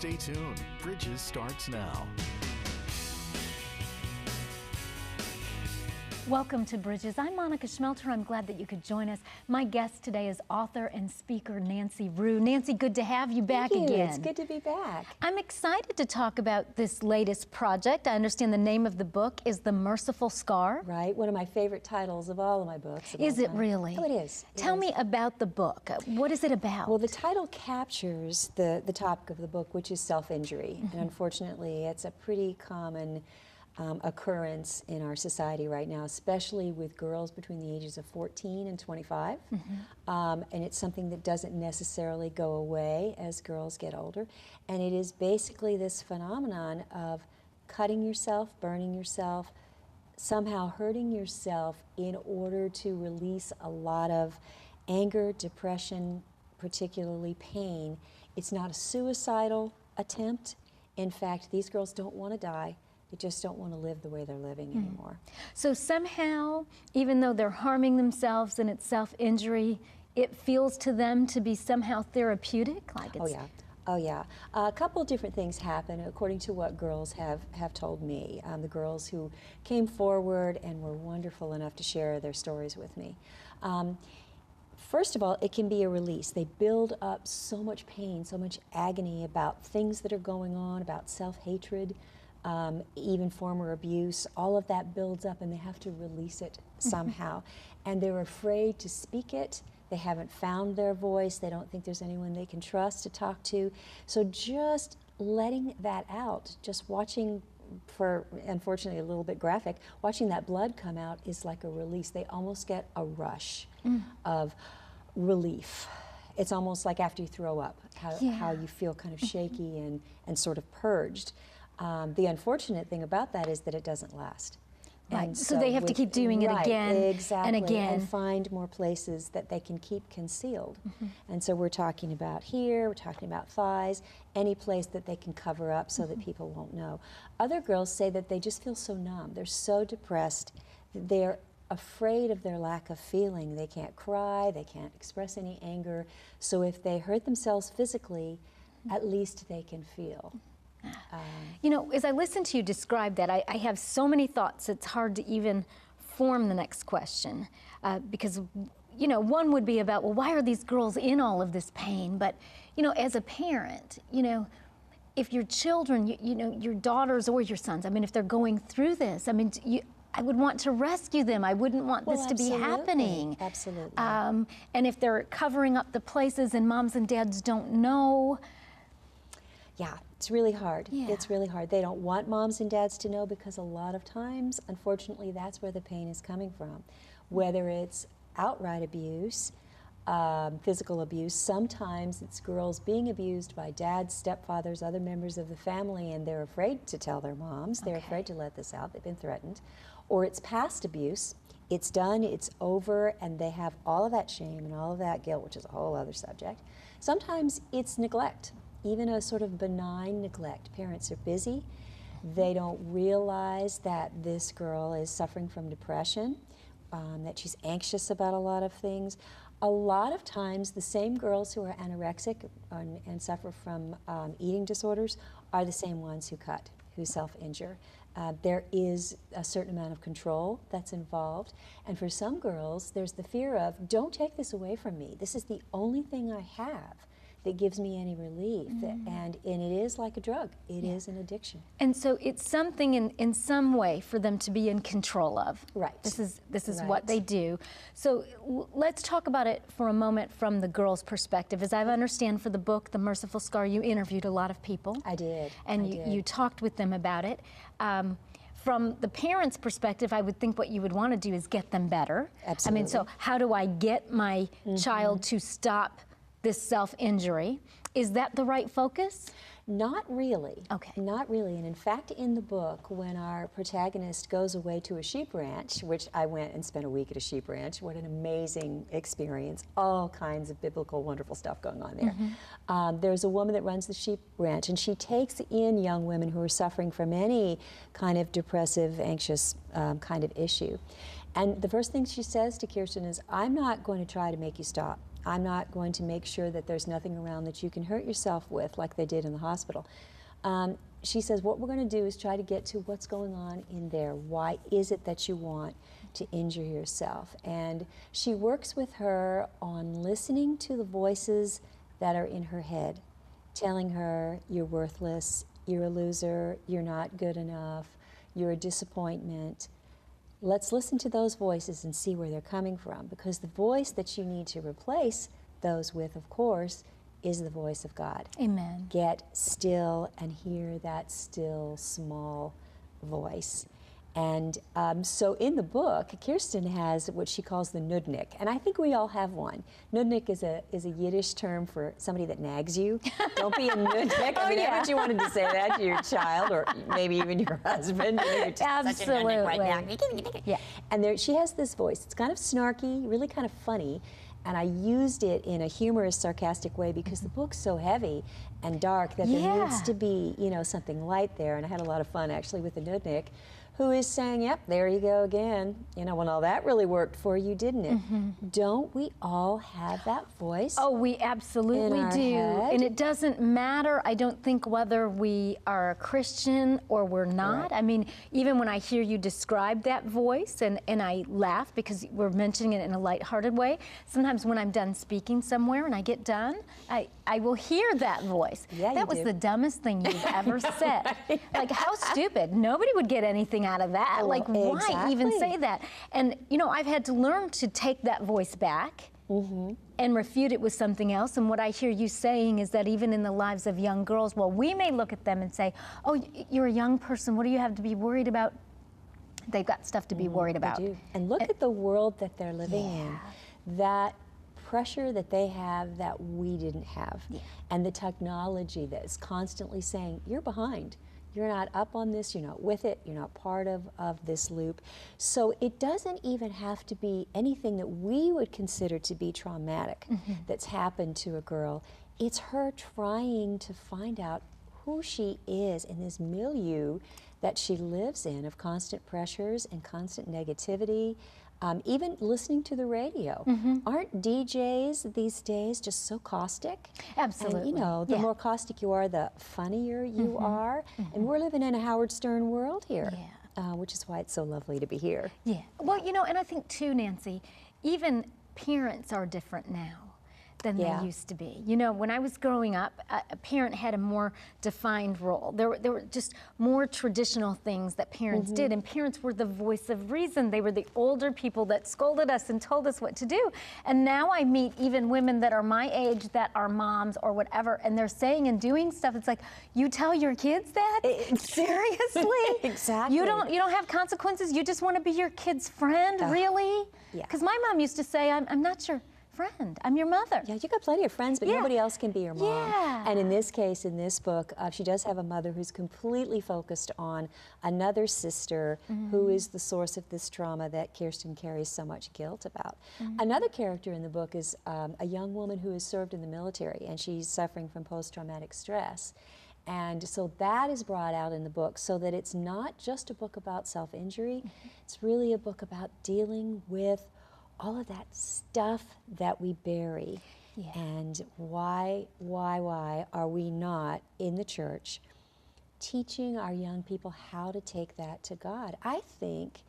Stay tuned. Bridges starts now. Welcome to Bridges. I'm Monica Schmelter. I'm glad that you could join us. My guest today is author and speaker Nancy Rue. Nancy, good to have you back again. It's good to be back. I'm excited to talk about this latest project. I understand the name of the book is The Merciful Scar. Right, one of my favorite titles of all of my books. Is it really? Oh, it is. Tell me about the book. What is it about? Well, the title captures the topic of the book, which is self-injury. And unfortunately, it's a pretty common occurrence in our society right now, especially with girls between the ages of 14 and 25. And it's something that doesn't necessarily go away as girls get older. And it is basically this phenomenon of cutting yourself, burning yourself, somehow hurting yourself in order to release a lot of anger, depression, particularly pain. It's not a suicidal attempt. In fact, these girls don't want to die. They just don't want to live the way they're living anymore. So somehow, even though they're harming themselves and it's self-injury, it feels to them to be somehow therapeutic? Like it's... Oh yeah. A couple of different things happen according to what girls have told me. The girls who came forward and were wonderful enough to share their stories with me. First of all, it can be a release. They build up so much pain, so much agony about things that are going on, about self-hatred, even former abuse. All of that builds up and they have to release it somehow. And they're afraid to speak it. They haven't found their voice. They don't think there's anyone they can trust to talk to. So just letting that out, just watching for, unfortunately a little bit graphic, watching that blood come out is like a release. They almost get a rush of relief. It's almost like after you throw up, how you feel kind of shaky and sort of purged. The unfortunate thing about that is that it doesn't last. Right. And so they have to keep doing it again and again. And find more places that they can keep concealed. And so we're talking about here, we're talking about thighs, any place that they can cover up so that people won't know. Other girls say that they just feel so numb. They're so depressed. They're afraid of their lack of feeling. They can't cry, they can't express any anger. So if they hurt themselves physically, at least they can feel. You know, as I listen to you describe that, I have so many thoughts, it's hard to even form the next question. Because, you know, one would be about, well, why are these girls in all of this pain? But, you know, as a parent, you know, if your children, you know, your daughters or your sons, I mean, if they're going through this, I mean, I would want to rescue them. I wouldn't want this to be happening. Absolutely. And if they're covering up the places and moms and dads don't know. Yeah, it's really hard. Yeah. It's really hard. They don't want moms and dads to know because a lot of times, unfortunately, that's where the pain is coming from. Whether it's outright abuse, physical abuse, sometimes it's girls being abused by dads, stepfathers, other members of the family, and they're afraid to tell their moms. They're afraid to let this out. They've been threatened. Or it's past abuse. It's done, it's over, and they have all of that shame and all of that guilt, which is a whole other subject. Sometimes it's neglect. Even a sort of benign neglect. Parents are busy. They don't realize that this girl is suffering from depression, that she's anxious about a lot of things. A lot of times, the same girls who are anorexic and suffer from eating disorders are the same ones who cut, who self-injure. There is a certain amount of control that's involved. And for some girls, there's the fear of, don't take this away from me. This is the only thing I have that gives me any relief. And it is like a drug. It is an addiction. And so it's something in some way for them to be in control of. Right. This is what they do. So let's talk about it for a moment from the girl's perspective. As I understand for the book, The Merciful Scar, you interviewed a lot of people. I did. And you talked with them about it. From the parent's perspective, I would think what you would want to do is get them better. Absolutely. I mean, so how do I get my child to stop this self-injury? Is that the right focus? Not really. Okay. Not really. And in fact, in the book, when our protagonist goes away to a sheep ranch, which I went and spent a week at a sheep ranch, what an amazing experience. All kinds of biblical, wonderful stuff going on there. There's a woman that runs the sheep ranch, and she takes in young women who are suffering from any kind of depressive, anxious kind of issue. And the first thing she says to Kirsten is, I'm not going to try to make you stop. I'm not going to make sure that there's nothing around that you can hurt yourself with like they did in the hospital. She says, what we're going to do is try to get to what's going on in there. Why is it that you want to injure yourself? And she works with her on listening to the voices that are in her head, telling her, you're worthless, you're a loser, you're not good enough, you're a disappointment. Let's listen to those voices and see where they're coming from, because the voice that you need to replace those with, of course, is the voice of God. Amen. Get still and hear that still, small voice. And so in the book, Kirsten has what she calls the nudnik, and I think we all have one. Nudnik is a Yiddish term for somebody that nags you. Don't be a nudnik. I mean, haven't you wanted to say that to your child, or maybe even your husband? You're just Absolutely. such a nudnik right now. Yeah. And there, she has this voice. It's kind of snarky, really kind of funny. And I used it in a humorous, sarcastic way because the book's so heavy and dark that there needs to be, you know, something light there. And I had a lot of fun, actually, with the nudnik, who is saying, yep, there you go again. You know, well, that really worked for you, didn't it? Don't we all have that voice? Oh, we absolutely do. Head? And it doesn't matter, I don't think, whether we are a Christian or we're not. Right. I mean, even when I hear you describe that voice, and I laugh because we're mentioning it in a lighthearted way, sometimes when I'm done speaking somewhere and I get done, I will hear that voice. Yeah, that was the dumbest thing you've ever said. Right. Like, how stupid. Nobody would get anything out of that. Oh, like, why even exactly. say that? And, you know, I've had to learn to take that voice back and refute it with something else. And what I hear you saying is that even in the lives of young girls, well, we may look at them and say, oh, you're a young person, what do you have to be worried about? They've got stuff to be worried about. They do. And look at the world that they're living in. That pressure that they have that we didn't have. And the technology that is constantly saying, you're behind. You're not up on this, you're not with it, you're not part of this loop. So it doesn't even have to be anything that we would consider to be traumatic that's happened to a girl. It's her trying to find out who she is in this milieu that she lives in of constant pressures and constant negativity. Even listening to the radio. Aren't DJs these days just so caustic? Absolutely. And, you know, the more caustic you are, the funnier you are. And we're living in a Howard Stern world here, which is why it's so lovely to be here. Yeah. Well, you know, and I think too, Nancy, even parents are different now than they used to be. You know, when I was growing up, a parent had a more defined role. There were just more traditional things that parents did, and parents were the voice of reason. They were the older people that scolded us and told us what to do. And now I meet even women that are my age that are moms or whatever, and they're saying and doing stuff. It's like, you tell your kids that? Seriously? Exactly. You don't have consequences? You just want to be your kid's friend? Really? Yeah. Because my mom used to say, I'm not your friend, I'm your mother. Yeah, you got plenty of friends, but nobody else can be your mom. Yeah. And in this case, in this book, she does have a mother who's completely focused on another sister who is the source of this trauma that Kirsten carries so much guilt about. Another character in the book is a young woman who has served in the military, and she's suffering from post-traumatic stress. And so that is brought out in the book so that it's not just a book about self-injury, it's really a book about dealing with all of that stuff that we bury. And why are we not in the church teaching our young people how to take that to God? I think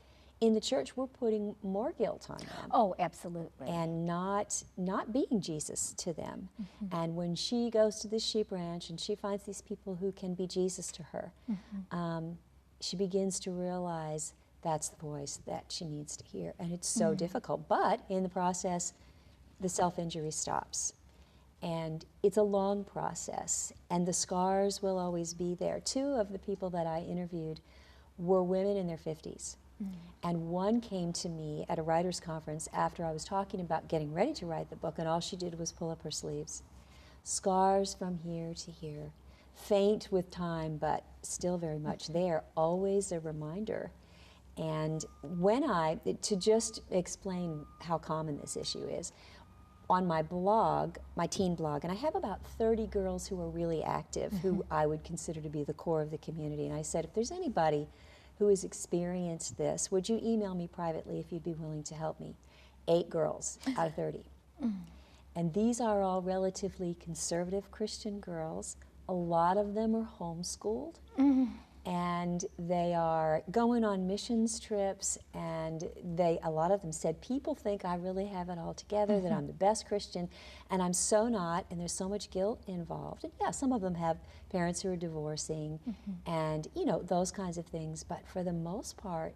in the church we're putting more guilt on them. Oh, absolutely. And not being Jesus to them. And when she goes to this sheep ranch and she finds these people who can be Jesus to her, she begins to realize that's the voice that she needs to hear. And it's so difficult. But in the process, the self-injury stops. And it's a long process. And the scars will always be there. Two of the people that I interviewed were women in their 50s. And one came to me at a writer's conference after I was talking about getting ready to write the book, and all she did was pull up her sleeves. Scars from here to here. Faint with time, but still very much there. Always a reminder. And to just explain how common this issue is, on my blog, my teen blog, and I have about 30 girls who are really active, who I would consider to be the core of the community, and I said, if there's anybody who has experienced this, would you email me privately if you'd be willing to help me? 8 girls out of 30. And these are all relatively conservative Christian girls. A lot of them are homeschooled. And they are going on missions trips, and a lot of them said, people think I really have it all together, that I'm the best Christian, and I'm so not, and there's so much guilt involved. And yeah, some of them have parents who are divorcing, and you know, those kinds of things, but for the most part,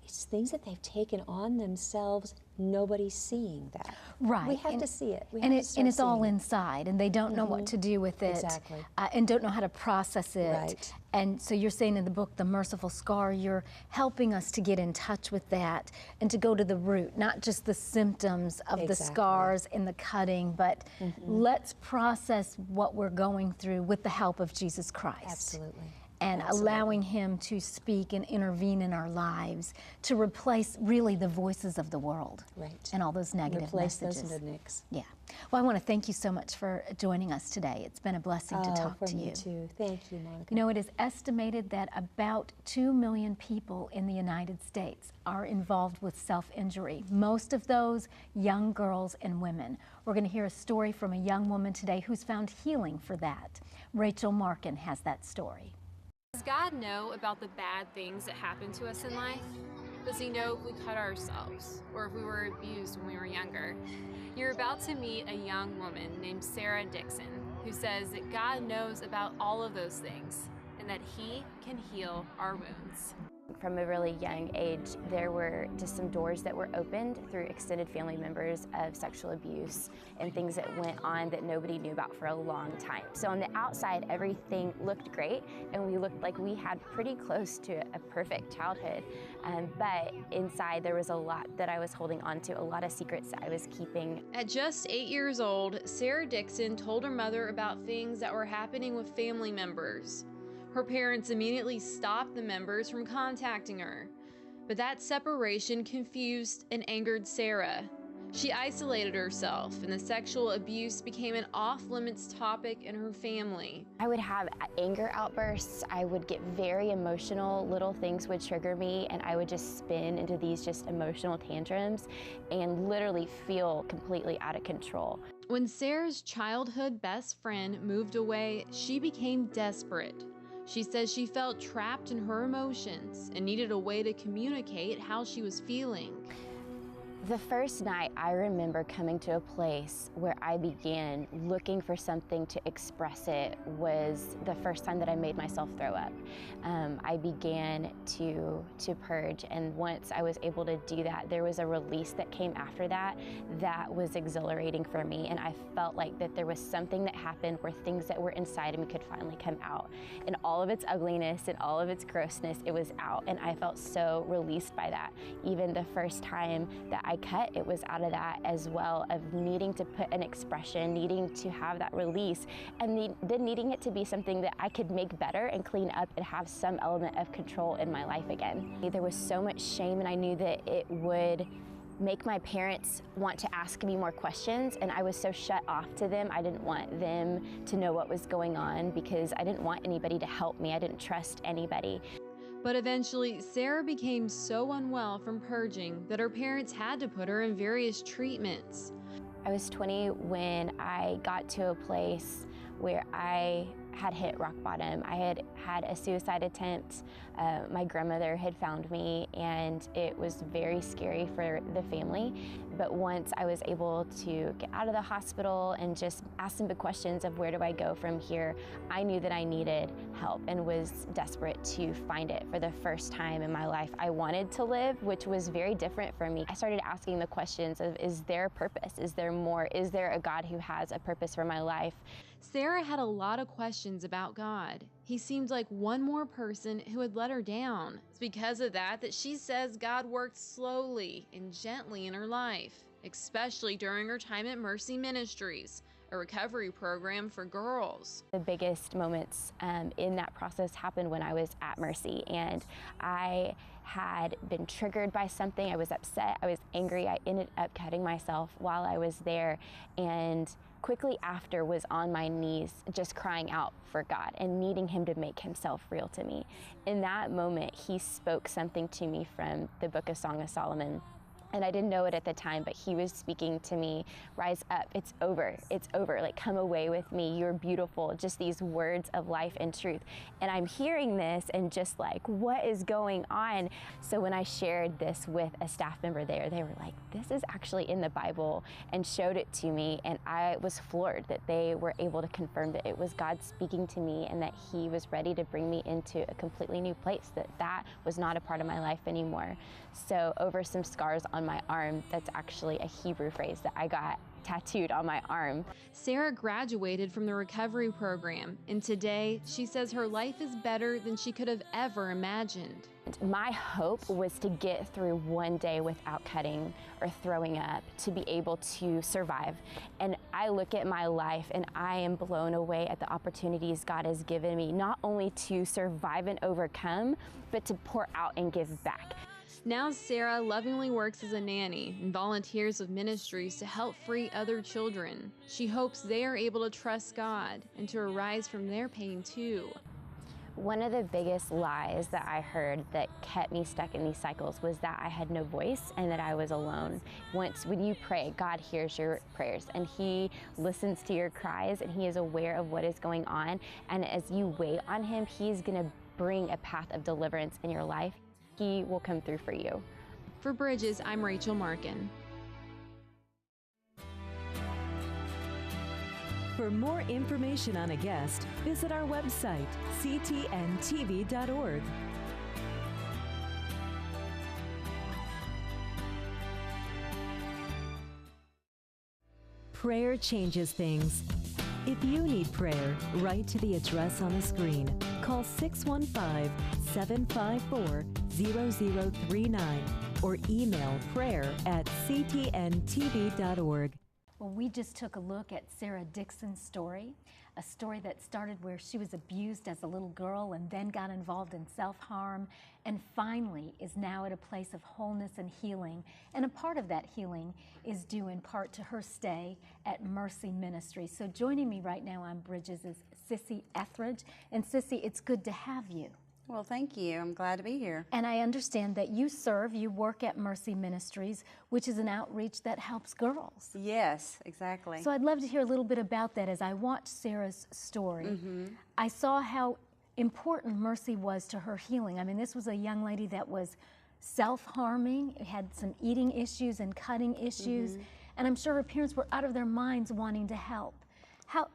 it's things that they've taken on themselves. Nobody's seeing that. Right. We have to see it. And it's all inside, and they don't know what to do with it. Exactly. And don't know how to process it. Right. And so you're saying in the book, The Merciful Scar, you're helping us to get in touch with that and to go to the root, not just the symptoms of the scars and the cutting, but let's process what we're going through with the help of Jesus Christ. Absolutely. And allowing Him to speak and intervene in our lives to replace really the voices of the world. Right. And all those negative messages. Replace those nits. Yeah. Well, I want to thank you so much for joining us today. It's been a blessing to talk to you. Me too. Thank you, Monica. You know, it is estimated that about 2 million people in the United States are involved with self-injury, most of those young girls and women. We're going to hear a story from a young woman today who's found healing for that. Rachel Markin has that story. Does God know about the bad things that happen to us in life? Does He know if we cut ourselves or if we were abused when we were younger? You're about to meet a young woman named Sarah Dixon who says that God knows about all of those things and that He can heal our wounds. From a really young age, there were just some doors that were opened through extended family members of sexual abuse and things that went on that nobody knew about for a long time. So on the outside, everything looked great, and we looked like we had pretty close to a perfect childhood. But inside, there was a lot that I was holding on to, a lot of secrets that I was keeping. At just 8 years old, Sarah Dixon told her mother about things that were happening with family members. Her parents immediately stopped the members from contacting her, but that separation confused and angered Sarah. She isolated herself, and the sexual abuse became an off-limits topic in her family. I would have anger outbursts. I would get very emotional. Little things would trigger me, and I would just spin into these just emotional tantrums and literally feel completely out of control. When Sarah's childhood best friend moved away, she became desperate. She says she felt trapped in her emotions and needed a way to communicate how she was feeling. The first night, I remember coming to a place where I began looking for something to express it was the first time that I made myself throw up. I began to purge, and once I was able to do that, there was a release that came after that that was exhilarating for me, and I felt like that there was something that happened where things that were inside of me could finally come out. And all of its ugliness and all of its grossness, it was out, and I felt so released by that. Even the first time that I cut, it was out of that as well, of needing to put an expression, needing to have that release, and then needing it to be something that I could make better and clean up and have some element of control in my life again. There was so much shame, and I knew that it would make my parents want to ask me more questions, and I was so shut off to them. I didn't want them to know what was going on because I didn't want anybody to help me. I didn't trust anybody. But eventually, Sarah became so unwell from purging that her parents had to put her in various treatments. I was 20 when I got to a place where I had hit rock bottom. I had had a suicide attempt. My grandmother had found me, and it was very scary for the family. But once I was able to get out of the hospital and just ask some big questions of where do I go from here, I knew that I needed help and was desperate to find it for the first time in my life. I wanted to live, which was very different for me. I started asking the questions of, is there a purpose? Is there more? Is there a God who has a purpose for my life? Sarah had a lot of questions about God. He seemed like one more person who had let her down. It's because of that she says God worked slowly and gently in her life, especially during her time at Mercy Ministries, a recovery program for girls. The biggest moments in that process happened when I was at Mercy, and I had been triggered by something. I was upset, I was angry. I ended up cutting myself while I was there, and quickly after was on my knees just crying out for God and needing Him to make Himself real to me. In that moment, He spoke something to me from the book of Song of Solomon. And I didn't know it at the time, but he was speaking to me, rise up, it's over, like come away with me, you're beautiful, just these words of life and truth. And I'm hearing this and just like, what is going on? So when I shared this with a staff member there, they were like, this is actually in the Bible, and showed it to me, and I was floored that they were able to confirm that it was God speaking to me and that he was ready to bring me into a completely new place, that was not a part of my life anymore. So over some scars on my arm, that's actually a Hebrew phrase that I got tattooed on my arm. Sarah graduated from the recovery program, and today she says her life is better than she could have ever imagined. My hope was to get through one day without cutting or throwing up, to be able to survive. And I look at my life and I am blown away at the opportunities God has given me, not only to survive and overcome, but to pour out and give back. Now Sarah lovingly works as a nanny and volunteers with ministries to help free other children. She hopes they are able to trust God and to arise from their pain too. One of the biggest lies that I heard that kept me stuck in these cycles was that I had no voice and that I was alone. When you pray, God hears your prayers and he listens to your cries and he is aware of what is going on. And as you wait on him, he's going to bring a path of deliverance in your life. He will come through for you. For Bridges, I'm Rachel Markin. For more information on a guest, visit our website, ctntv.org. Prayer changes things. If you need prayer, write to the address on the screen. Call 615-754-0039 or email prayer@ctntv.org. Well, we just took a look at Sarah Dixon's story, a story that started where she was abused as a little girl and then got involved in self-harm and finally is now at a place of wholeness and healing. And a part of that healing is due in part to her stay at Mercy Ministries. So joining me right now on Bridges is Cissy Etheridge. And Cissy, it's good to have you. Well, thank you. I'm glad to be here. And I understand that you work at Mercy Ministries, which is an outreach that helps girls. Yes, exactly. So I'd love to hear a little bit about that. As I watched Sarah's story, I saw how important Mercy was to her healing. I mean, this was a young lady that was self-harming, had some eating issues and cutting issues, and I'm sure her parents were out of their minds wanting to help.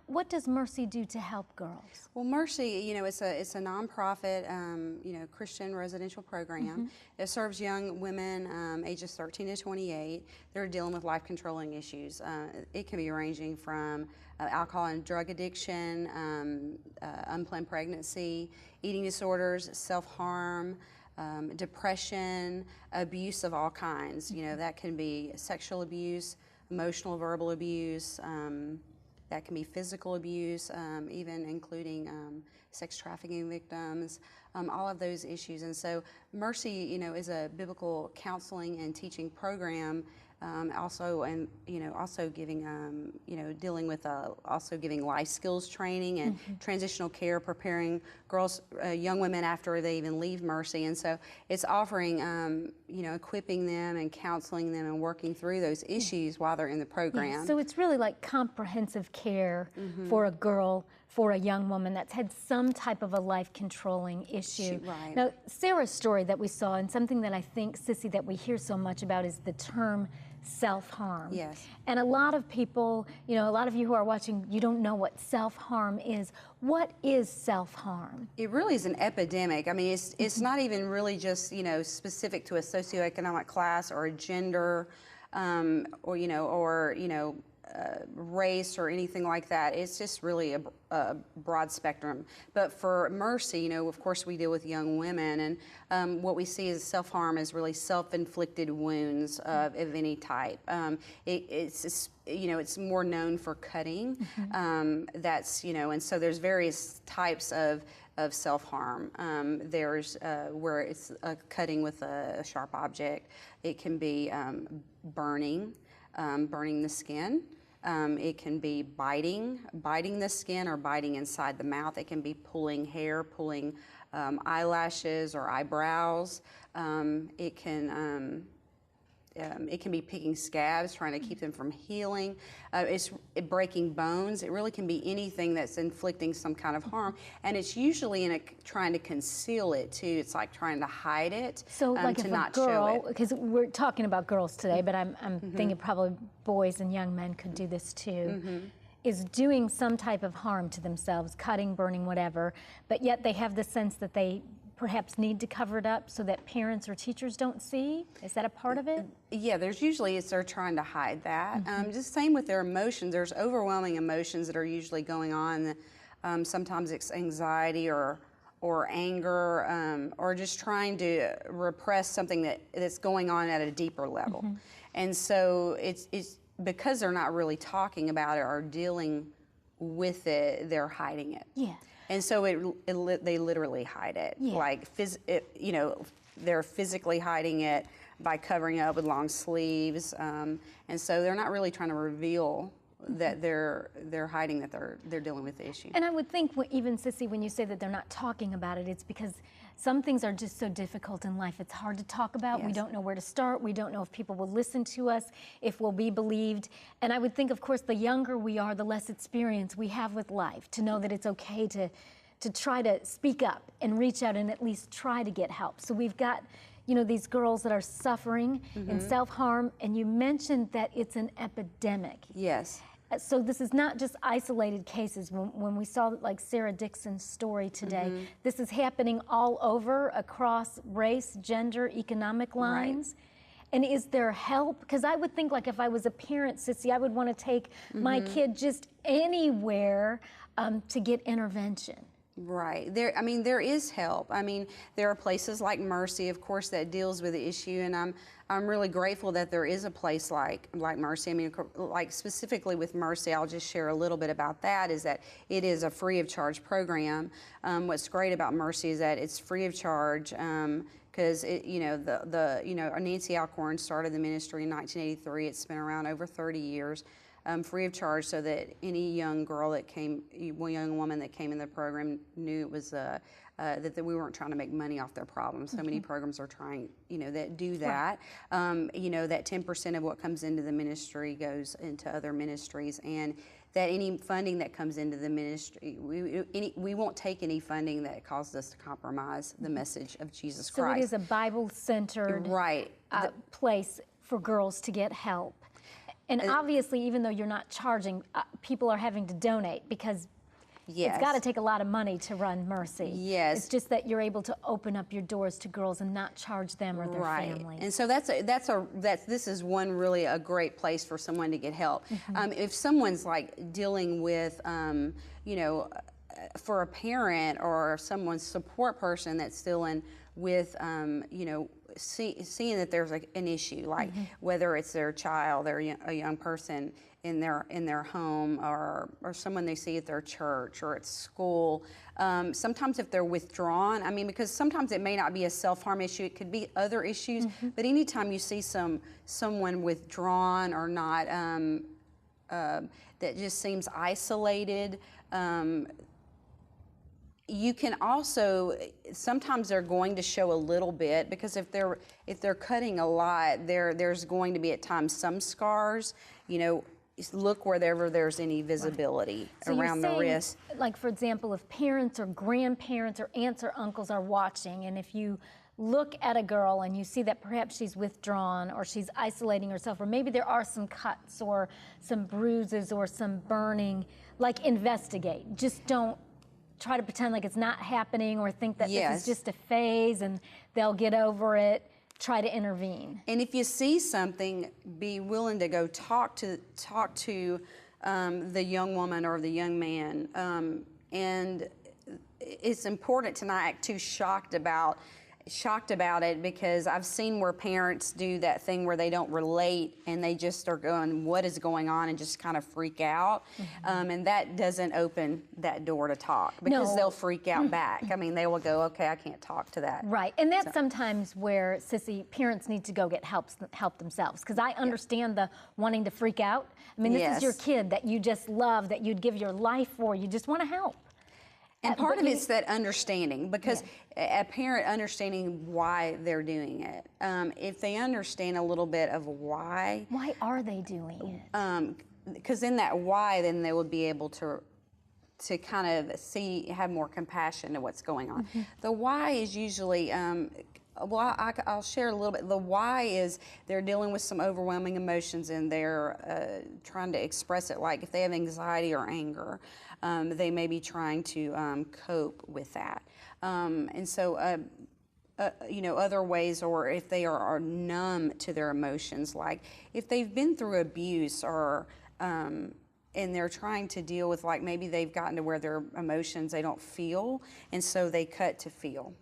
What does Mercy do to help girls? Well, Mercy, it's a nonprofit, Christian residential program that serves young women ages 13 to 28. They're dealing with life-controlling issues. It can be ranging from alcohol and drug addiction, unplanned pregnancy, eating disorders, self-harm, depression, abuse of all kinds. That can be sexual abuse, emotional, verbal abuse. That can be physical abuse, even including sex trafficking victims, all of those issues. And so Mercy, is a biblical counseling and teaching program, also giving, dealing with also giving life skills training and transitional care, preparing girls, young women after they even leave Mercy. And so it's offering, equipping them and counseling them and working through those issues while they're in the program. Yeah, so it's really like comprehensive care for a girl, for a young woman that's had some type of a life-controlling issue. Right. Now, Sarah's story that we saw, and something that I think, Cissy, that we hear so much about is the term self-harm. Yes. And a lot of people, a lot of you who are watching, you don't know what self-harm is. What is self-harm? It really is an epidemic. I mean, it's not even really just, specific to a socioeconomic class or a gender, race or anything like that. It's just really a broad spectrum. But for Mercy, of course we deal with young women, and what we see as self-harm is really self-inflicted wounds of any type. It's more known for cutting. And so there's various types of self-harm. There's where it's cutting with a sharp object. It can be burning the skin. It can be biting the skin or biting inside the mouth. It can be pulling hair, pulling eyelashes or eyebrows. It can it can be picking scabs, trying to keep them from healing. It's breaking bones. It really can be anything that's inflicting some kind of harm, and it's usually trying to conceal it too. It's like trying to hide it, So like to if not a show girl, it. because we're talking about girls today, but I'm thinking probably boys and young men could do this too, is doing some type of harm to themselves, cutting, burning, whatever, but yet they have the sense that they perhaps need to cover it up so that parents or teachers don't see? Is that a part of it? Yeah, there's usually they're trying to hide that. Just same with their emotions. There's overwhelming emotions that are usually going on. Sometimes it's anxiety or anger, or just trying to repress something that's going on at a deeper level. And so it's because they're not really talking about it or dealing with it, they're hiding it. Yeah. And so they literally hide it. Yeah. Like, they're physically hiding it by covering up with long sleeves. And so they're not really trying to reveal that they're hiding that they're dealing with the issue. And I would think, even Cissy, when you say that they're not talking about it, it's because some things are just so difficult in life. It's hard to talk about. We Yes. don't know where to start. We don't know if people will listen to us, if we'll be believed. And I would think, of course, the younger we are, the less experience we have with life, to know that it's okay to try to speak up and reach out and at least try to get help. So we've got, these girls that are suffering and self-harm, and you mentioned that it's an epidemic. Yes. So this is not just isolated cases. When we saw like Sarah Dixon's story today, this is happening all over, across race, gender, economic lines. And is there help? Because I would think, like, if I was a parent, Cissy, I would want to take my kid just anywhere to get intervention. Right. There is help. There are places like Mercy, of course, that deals with the issue, and I'm really grateful that there is a place like Mercy. Like specifically with Mercy, I'll just share a little bit about that, is that it is a free of charge program. What's great about Mercy is that it's free of charge, because Nancy Alcorn started the ministry in 1983. It's been around over 30 years. Free of charge, so that any young girl that came, young woman that came in the program knew it was that we weren't trying to make money off their problems. So many programs are trying, that do that. That 10% of what comes into the ministry goes into other ministries, and that any funding that comes into the ministry, we won't take any funding that causes us to compromise the message of Jesus Christ. So it is a Bible-centered place for girls to get help. And obviously, even though you're not charging, people are having to donate, because it's got to take a lot of money to run Mercy. Yes. It's just that you're able to open up your doors to girls and not charge them or their families. And so this is really a great place for someone to get help. If someone's like dealing with, for a parent or someone's support person that's dealing with, seeing that there's an issue, like whether it's their child or a young person in their home, or someone they see at their church or at school. Sometimes if they're withdrawn, because sometimes it may not be a self-harm issue, it could be other issues, but anytime you see someone withdrawn or not, that just seems isolated, you can also, sometimes they're going to show a little bit, because if they're cutting a lot, there's going to be at times some scars. Look wherever there's any visibility around the wrist. Like, for example, if parents or grandparents or aunts or uncles are watching, and if you look at a girl and you see that perhaps she's withdrawn or she's isolating herself, or maybe there are some cuts or some bruises or some burning, like, investigate. Just don't try to pretend like it's not happening, or think that this is just a phase and they'll get over it. Try to intervene. And if you see something, be willing to go talk to the young woman or the young man. And it's important to not act too shocked about it, because I've seen where parents do that thing where they don't relate and they just are going, what is going on, and just kind of freak out. And that doesn't open that door to talk, because they'll freak out back. They will go, okay, I can't talk to that. Right, and that's sometimes where, Cissy, parents need to go get help themselves, because I understand the wanting to freak out. This is your kid that you just love, that you'd give your life for. You just want to help. And part of it's that understanding, because a parent understanding why they're doing it. If they understand a little bit of why are they doing it? Because in that why, then they would be able to kind of have more compassion to what's going on. The why is usually, I'll share a little bit. The why is they're dealing with some overwhelming emotions and they're trying to express it. Like if they have anxiety or anger, they may be trying to cope with that. And so, other ways, or if they are numb to their emotions, like if they've been through abuse or and they're trying to deal with, like maybe they've gotten to where their emotions they don't feel, and so they cut to feel.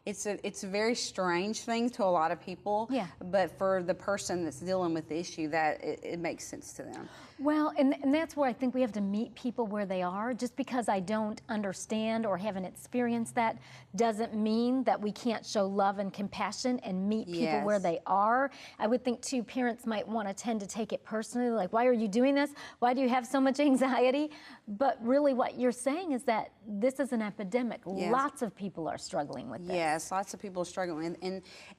It's a very strange thing to a lot of people, but for the person that's dealing with the issue, that it makes sense to them. Well, and that's where I think we have to meet people where they are. Just because I don't understand or haven't experienced that doesn't mean that we can't show love and compassion and meet people where they are. I would think too, parents might want to tend to take it personally, like, why are you doing this? Why do you have so much anxiety? But really what you're saying is that this is an epidemic. Lots of people are struggling with this. Yes, lots of people are struggling.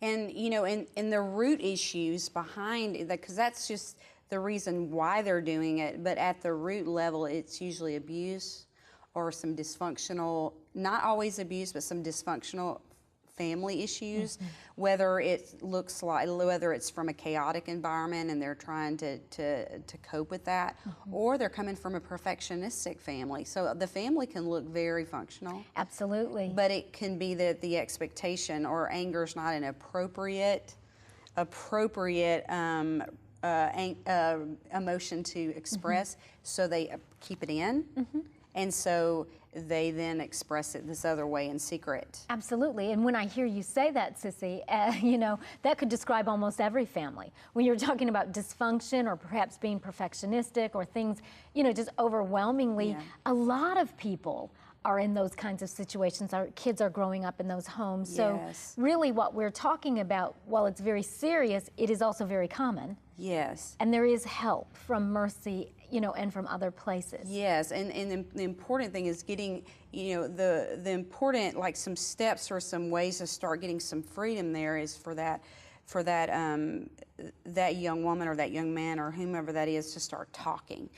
And the root issues behind it, because that's just the reason why they're doing it, but at the root level, it's usually abuse or some dysfunctional, not always abuse, but some dysfunctional family issues, whether it's from a chaotic environment and they're trying to cope with that, or they're coming from a perfectionistic family. So the family can look very functional. Absolutely. But it can be that the expectation or anger is not an appropriate emotion to express, so they keep it in, and so they then express it this other way in secret. Absolutely, and when I hear you say that, Cissy, that could describe almost every family. When you're talking about dysfunction or perhaps being perfectionistic or things, just overwhelmingly, a lot of people are in those kinds of situations. Our kids are growing up in those homes. So really what we're talking about, while it's very serious, it is also very common. Yes. And there is help from Mercy, and from other places. Yes, and the important thing is getting, the important, like some steps or some ways to start getting some freedom there is for that young woman or that young man or whomever that is to start talking,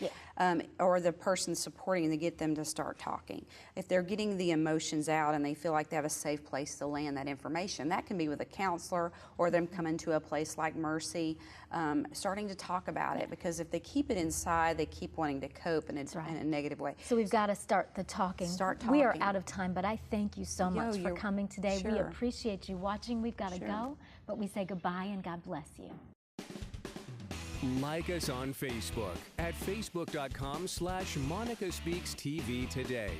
or the person supporting to get them to start talking. If they're getting the emotions out and they feel like they have a safe place to land that information, that can be with a counselor or them coming to a place like Mercy, starting to talk about it, because if they keep it inside, they keep wanting to cope in a negative way. So we've got to start the talking. We are out of time, but I thank you so much for coming today. We appreciate you watching. We've got to go, but we say goodbye and God bless you. Like us on Facebook at facebook.com/Monica Speaks TV today.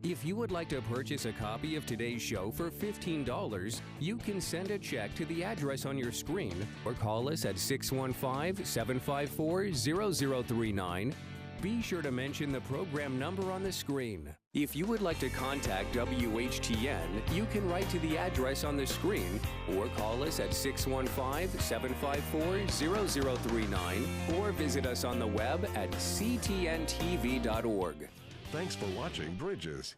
If you would like to purchase a copy of today's show for $15, you can send a check to the address on your screen or call us at 615-754-0039. Be sure to mention the program number on the screen. If you would like to contact WHTN, you can write to the address on the screen or call us at 615-754-0039 or visit us on the web at ctntv.org. Thanks for watching Bridges.